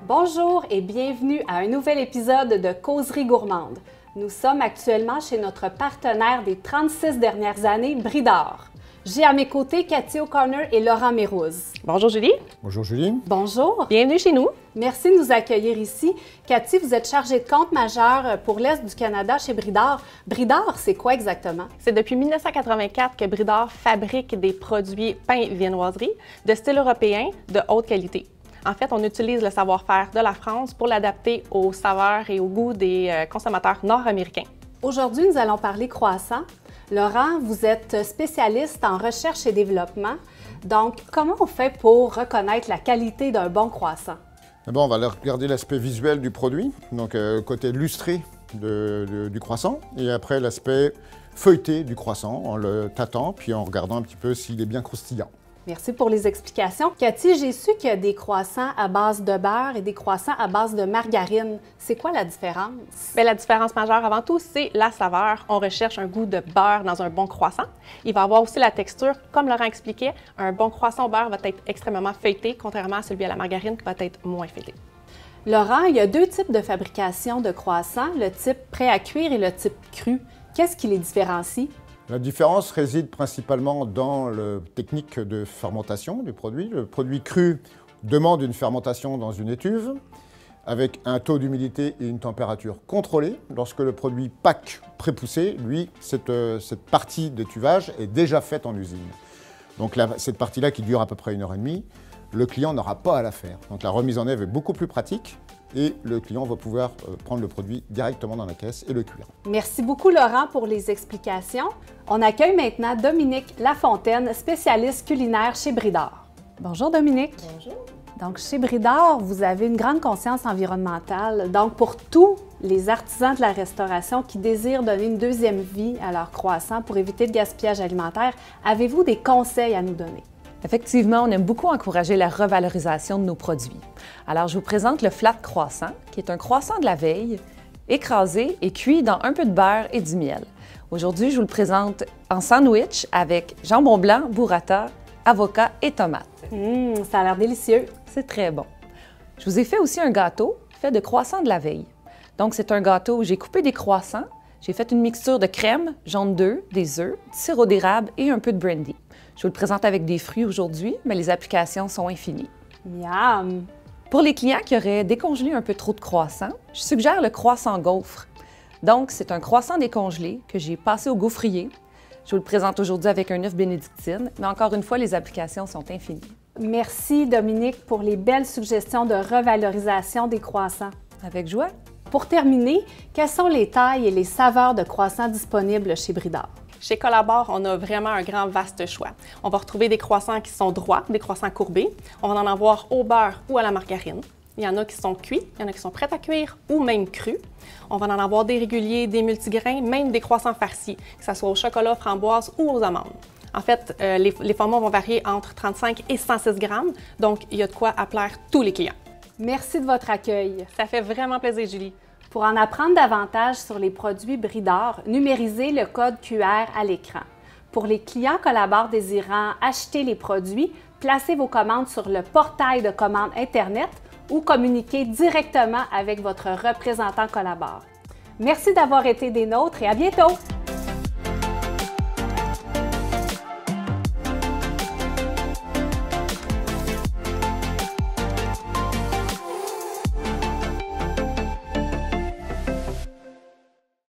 Bonjour et bienvenue à un nouvel épisode de Causerie gourmande. Nous sommes actuellement chez notre partenaire des 36 dernières années, Bridor. J'ai à mes côtés Cathy O'Connor et Laurent Mérouz. Bonjour Julie. Bonjour Julie. Bonjour. Bienvenue chez nous. Merci de nous accueillir ici. Cathy, vous êtes chargée de compte majeur pour l'Est du Canada chez Bridor. Bridor, c'est quoi exactement? C'est depuis 1984 que Bridor fabrique des produits pains viennoiserie de style européen de haute qualité. En fait, on utilise le savoir-faire de la France pour l'adapter aux saveurs et aux goûts des consommateurs nord-américains. Aujourd'hui, nous allons parler croissant. Laurent, vous êtes spécialiste en recherche et développement. Donc, comment on fait pour reconnaître la qualité d'un bon croissant? D'abord, on va regarder l'aspect visuel du produit, donc côté lustré du croissant, et après l'aspect feuilleté du croissant, en le tâtant, puis en regardant un petit peu s'il est bien croustillant. Merci pour les explications. Cathy, j'ai su qu'il y a des croissants à base de beurre et des croissants à base de margarine. C'est quoi la différence? Bien, la différence majeure avant tout, c'est la saveur. On recherche un goût de beurre dans un bon croissant. Il va avoir aussi la texture. Comme Laurent expliquait, un bon croissant au beurre va être extrêmement feuilleté, contrairement à celui à la margarine qui va être moins feuilleté. Laurent, il y a deux types de fabrication de croissants, le type prêt à cuire et le type cru. Qu'est-ce qui les différencie? La différence réside principalement dans la technique de fermentation du produit. Le produit cru demande une fermentation dans une étuve avec un taux d'humidité et une température contrôlée. Lorsque le produit pack prépoussé, lui, cette partie d'étuvage est déjà faite en usine. Donc cette partie-là qui dure à peu près 1h30, le client n'aura pas à la faire. Donc la remise en œuvre est beaucoup plus pratique et le client va pouvoir prendre le produit directement dans la caisse et le cuire. Merci beaucoup Laurent pour les explications. On accueille maintenant Dominique Lafontaine, spécialiste culinaire chez Bridor. Bonjour Dominique. Bonjour. Donc chez Bridor, vous avez une grande conscience environnementale. Donc pour tous les artisans de la restauration qui désirent donner une deuxième vie à leurs croissants pour éviter le gaspillage alimentaire, avez-vous des conseils à nous donner? Effectivement, on aime beaucoup encourager la revalorisation de nos produits. Alors, je vous présente le flat croissant, qui est un croissant de la veille, écrasé et cuit dans un peu de beurre et du miel. Aujourd'hui, je vous le présente en sandwich avec jambon blanc, burrata, avocat et tomate. Ça a l'air délicieux. C'est très bon. Je vous ai fait aussi un gâteau fait de croissant de la veille. Donc, c'est un gâteau où j'ai coupé des croissants, j'ai fait une mixture de crème, jaune d'œuf, des œufs, du sirop d'érable et un peu de brandy. Je vous le présente avec des fruits aujourd'hui, mais les applications sont infinies. Miam! Pour les clients qui auraient décongelé un peu trop de croissants, je suggère le croissant gaufre. Donc, c'est un croissant décongelé que j'ai passé au gaufrier. Je vous le présente aujourd'hui avec un œuf bénédictine, mais encore une fois, les applications sont infinies. Merci Dominique pour les belles suggestions de revalorisation des croissants. Avec joie. Pour terminer, quelles sont les tailles et les saveurs de croissants disponibles chez Bridor? Chez Collabor, on a vraiment un grand vaste choix. On va retrouver des croissants qui sont droits, des croissants courbés. On va en avoir au beurre ou à la margarine. Il y en a qui sont cuits, il y en a qui sont prêts à cuire ou même crus. On va en avoir des réguliers, des multigrains, même des croissants farcis, que ce soit au chocolat, framboise ou aux amandes. En fait, les formats vont varier entre 35 et 106 grammes, donc il y a de quoi plaire tous les clients. Merci de votre accueil. Ça fait vraiment plaisir, Julie. Pour en apprendre davantage sur les produits Bridor, numérisez le code QR à l'écran. Pour les clients Collabor désirant acheter les produits, placez vos commandes sur le portail de commande Internet ou communiquez directement avec votre représentant Collabor. Merci d'avoir été des nôtres et à bientôt!